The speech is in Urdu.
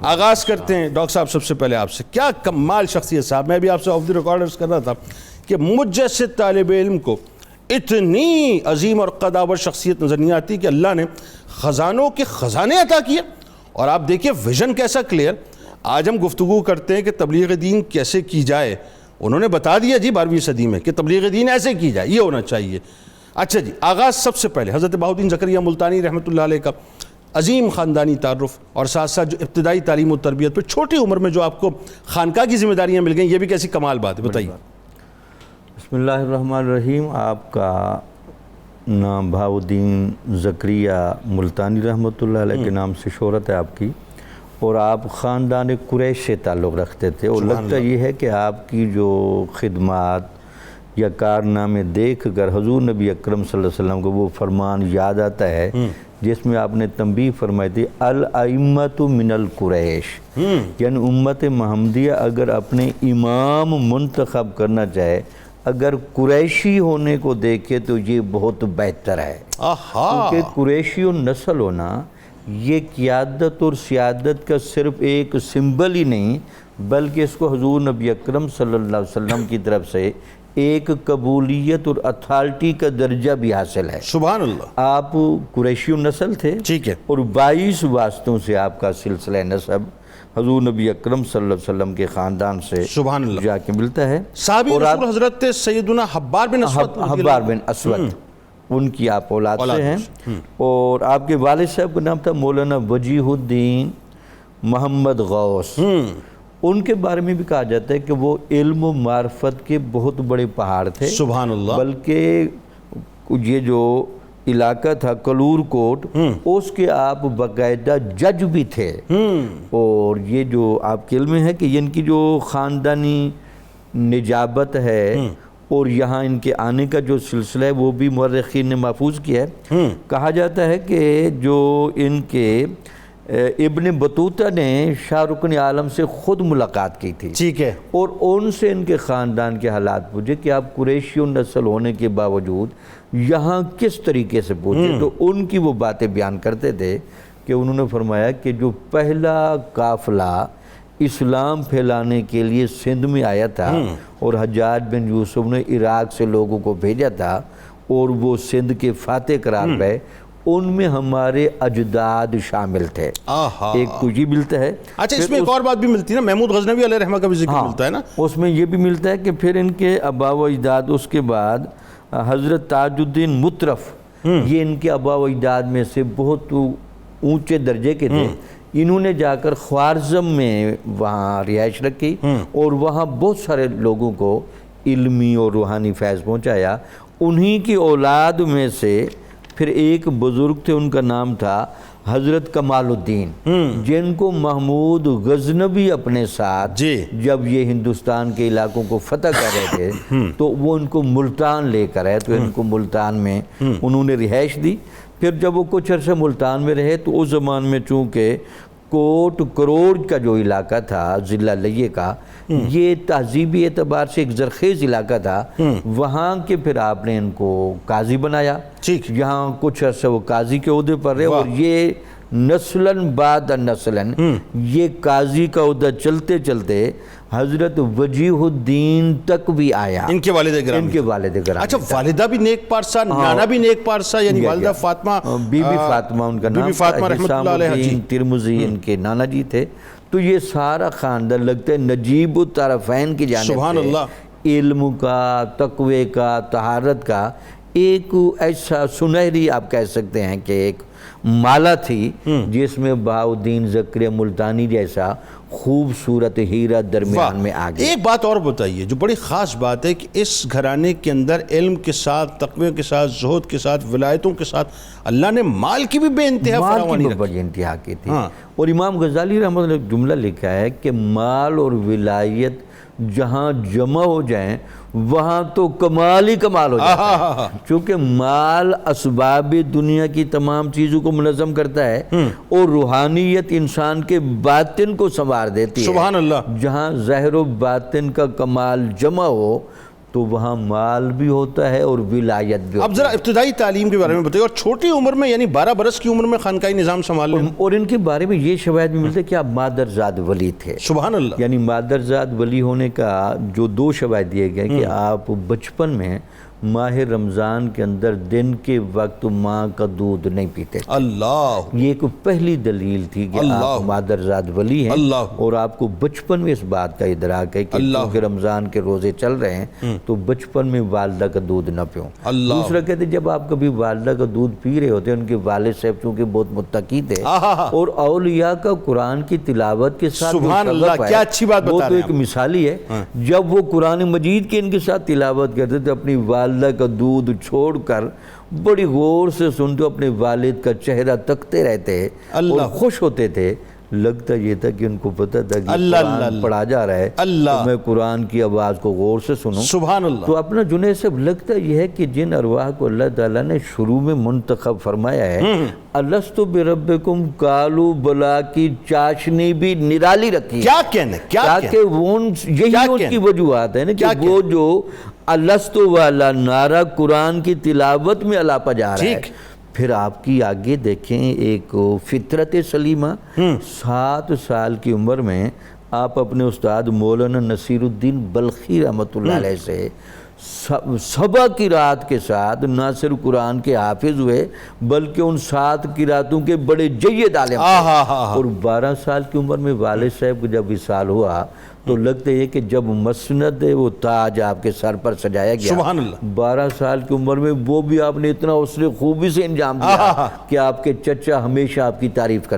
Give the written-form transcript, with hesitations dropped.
آغاز کرتے ہیں ڈاکٹر صاحب سب سے پہلے آپ سے. کیا کمال شخصیت صاحب. میں بھی آپ سے آف دی ریکارڈ عرض کر رہا تھا کہ مجھ جیسے طالب علم کو اتنی عظیم اور قدآور شخصیت نظر نہیں آتی کہ اللہ نے خزانوں کے خزانے عطا کیے. اور آپ دیکھیے ویژن کیسا کلیئر. آج ہم گفتگو کرتے ہیں کہ تبلیغ دین کیسے کی جائے, انہوں نے بتا دیا جی 12ویں صدی میں کہ تبلیغ دین ایسے کی جائے, یہ ہونا چاہیے. اچھا جی, آغاز سب سے پہلے حضرت بہاؤالدین زکریا ملتانی رحمۃ اللہ علیہ کا عظیم خاندانی تعارف, اور ساتھ ساتھ جو ابتدائی تعلیم و تربیت پہ چھوٹی عمر میں جو آپ کو خانقاہ کی ذمہ داریاں مل گئیں, یہ بھی کیسی کمال بات ہے, بتائیے. بسم اللہ الرحمن الرحیم. آپ کا نام بہاؤالدین زکریا ملتانی رحمۃ اللہ علیہ کے نام سے شہرت ہے آپ کی, اور آپ خاندان قریش سے تعلق رکھتے تھے. اور لگتا یہ ہے کہ آپ کی جو خدمات یا کارنامے دیکھ کر حضور نبی اکرم صلی اللہ علیہ وسلم کو وہ فرمان یاد آتا ہے جس میں آپ نے تنبیہ فرمائی تھی الائمۃ من القریش, یعنی امت محمدیہ اگر اپنے امام منتخب کرنا چاہے, اگر قریشی ہونے کو دیکھے تو یہ بہت بہتر ہے. کیونکہ قریشی نسل ہونا یہ قیادت اور سیادت کا صرف ایک سمبل ہی نہیں, بلکہ اس کو حضور نبی اکرم صلی اللہ علیہ وسلم کی طرف سے ایک قبولیت اور اتھارٹی کا درجہ بھی حاصل ہے. سبحان اللہ. آپ قریشی نسل تھے, ٹھیک ہے, اور 22 واسطوں سے آپ کا سلسلہ نسب حضور نبی اکرم صلی اللہ علیہ وسلم کے خاندان سے سبحان اللہ جا کے ملتا ہے. صحابی رسول حضرت سیدنا حبار بن اسود ان کی آپ اولاد سے ہیں. اور آپ کے والد صاحب کا نام تھا مولانا وجیہ الدین محمد غوث. ان کے بارے میں بھی کہا جاتا ہے کہ وہ علم و معرفت کے بہت بڑے پہاڑ تھے. سبحان اللہ. بلکہ یہ جو علاقہ تھا کلور کوٹ, اس کے آپ باقاعدہ جج بھی تھے. اور یہ جو آپ کے علم ہے کہ ان کی جو خاندانی نجابت ہے اور یہاں ان کے آنے کا جو سلسلہ ہے وہ بھی مورخین نے محفوظ کیا ہے. کہا جاتا ہے کہ جو ان کے ابن بطوطہ نے شاہ رکن عالم سے خود ملاقات کی تھی, ٹھیک ہے, اور ان سے ان کے خاندان کے حالات پوچھے کہ آپ قریشی نسل ہونے کے باوجود یہاں کس طریقے سے پہنچے. تو ان کی وہ باتیں بیان کرتے تھے کہ انہوں نے فرمایا کہ جو پہلا قافلہ اسلام پھیلانے کے لیے سندھ میں آیا تھا اور حجاج بن یوسف نے عراق سے لوگوں کو بھیجا تھا اور وہ سندھ کے فاتح قرار پائے, ان میں ہمارے اجداد شامل تھے. ایک تو یہ ملتا ہے. اچھا, اس میں ایک اور بات بھی ملتی ہے نا, محمود غزنوی علیہ رحمہ کا بھی ذکر ملتا ہے نا, اس میں یہ بھی ملتا ہے کہ پھر ان کے آبا و اجداد, اس کے بعد حضرت تاج الدین مطرف, یہ ان کے آبا و اجداد میں سے بہت اونچے درجے کے تھے. انہوں نے جا کر خوارزم میں وہاں رہائش رکھی اور وہاں بہت سارے لوگوں کو علمی اور روحانی فیض پہنچایا. انہی کی اولاد میں سے پھر ایک بزرگ تھے, ان کا نام تھا حضرت کمال الدین, جن کو محمود غزنوی اپنے ساتھ جب یہ ہندوستان کے علاقوں کو فتح کر رہے تھے تو وہ ان کو ملتان لے کر آئے. تو ان کو ملتان میں انہوں نے رہائش دی. پھر جب وہ کچھ عرصہ ملتان میں رہے تو اس زمان میں چونکہ کوٹ کروڑ کا جو علاقہ تھا ضلع لیہ کا, یہ تہذیبی اعتبار سے ایک زرخیز علاقہ تھا. وہاں کے پھر آپ نے ان کو قاضی بنایا. یہاں کچھ عرصہ وہ قاضی کے عہدے پر رہے, اور یہ نسلاً بعد نسلاً یہ قاضی کا عہدہ چلتے چلتے حضرت وجیہ الدین تک بھی آیا, ان کے والد گرامی. ان کے والد گرامی. اچھا, والدہ بھی نیک پارسا, نانا بھی نیک پارسا, یعنی والدہ فاطمہ, بی بی فاطمہ ان کا نام, فاطمہ رحمۃ اللہ علیہ ترمذی ان کے نانا جی تھے. تو یہ سارا خاندان لگتا ہے نجیب الطرفین کی جانب سبحان اللہ, علم کا, تقوی کا, طہارت کا ایک ایسا سنہری آپ کہہ سکتے ہیں کہ ایک مالا تھی جس میں بہاؤالدین زکریا ملتانی جیسا خوبصورت ہیرا درمیان میں آ گیا. ایک بات اور بتائیے جو بڑی خاص بات ہے کہ اس گھرانے کے اندر علم کے ساتھ, تقوی کے ساتھ, زہد کے ساتھ, ولایتوں کے ساتھ اللہ نے مال کی بھی بے انتہا فراوانی رکھی. بڑی انتہا کی تھی. اور امام غزالی رحمۃ اللہ نے جملہ لکھا ہے کہ مال اور ولایت جہاں جمع ہو جائیں وہاں تو کمال ہی کمال ہو جاتا ہے. چونکہ مال اسباب دنیا کی تمام چیزوں کو منظم کرتا ہے اور روحانیت انسان کے باطن کو سنوار دیتی ہے. سبحان اللہ. جہاں ظاہر و باطن کا کمال جمع ہو تو وہاں مال بھی ہوتا ہے اور ولایت بھی اب ہوتا ذرا ابتدائی تعلیم کے بارے میں بتائیے، اور چھوٹی عمر میں یعنی 12 برس کی عمر میں خانقاہی نظام سنبھال لیں؟ ہے اور ان کے بارے میں یہ شواہد بھی ملتے ہیں کہ آپ مادرزاد ولی تھے. سبحان اللہ. یعنی مادرزاد ولی ہونے کا جو 2 شواہد دیے گئے کہ آپ بچپن میں ماہ رمضان کے اندر دن کے وقت ماں کا دودھ نہیں پیتے تھے. اللہ. یہ ایک پہلی دلیل تھی کہ آپ مادرزاد ولی ہیں اللہ. اور آپ کو بچپن میں اس بات کا ادراک ہے کہ کیونکہ رمضان کے روزے چل رہے ہیں تو بچپن میں والدہ کا دودھ نہ پیوں. دوسرا کہتے ہیں جب آپ کبھی والدہ کا دودھ پی رہے ہوتے ہیں، ان کے والد صاحب چونکہ بہت متقی تھے اور اولیاء کا قرآن کی تلاوت کے ساتھ سبحان اللہ، کیا اچھی بات بتا وہ رہے تو ہیں ایک مثالی ہے. جب وہ قرآن مجید کے ان کے ساتھ تلاوت کرتے تھے اپنی والدہ کا دودھ چھوڑ کر بڑی غور سے سنتے، اپنے والد کا چہرہ تکتے رہتے اور خوش ہوتے تھے. لگتا یہ تھا کہ ان کو پتہ تھا کہ قرآن پڑھا جا رہا ہے تو میں قرآن کی آواز کو غور سے سنوں. سبحان اللہ. تو اپنا جنید صاحب لگتا یہ ہے کہ جن ارواح کو اللہ تعالیٰ نے شروع میں منتخب فرمایا ہے، الستو بربکم قالوا بلا کی چاشنی بھی نرالی رکھی. کیا کہنے، کہ وہ یہی ان کی وجوہات ہیں کہ وہ جو الستو والا نعرہ قرآن کی تلاوت میں الاپا جا رہا ہے. پھر آپ کی آگے دیکھیں ایک فطرت سلیمہ. 7 سال کی عمر میں آپ اپنے استاد مولانا نصیر الدین بلخی رحمۃ اللہ علیہ سے سبا قرات کے ساتھ نہ صرف قرآن کے حافظ ہوئے بلکہ ان 7 قراتوں کے بڑے جید عالم تھے. اور 12 سال کی عمر میں والد صاحب کو جب وصال ہوا تو لگتا ہے کہ جب مسند وہ تاج آپ کے سر پر سجایا گیا، سبحان اللہ، 12 سال کی عمر میں وہ بھی آپ نے اتنا اس نے خوبی سے انجام دیا کہ آپ کے چچا ہمیشہ آپ کی تعریف کرتے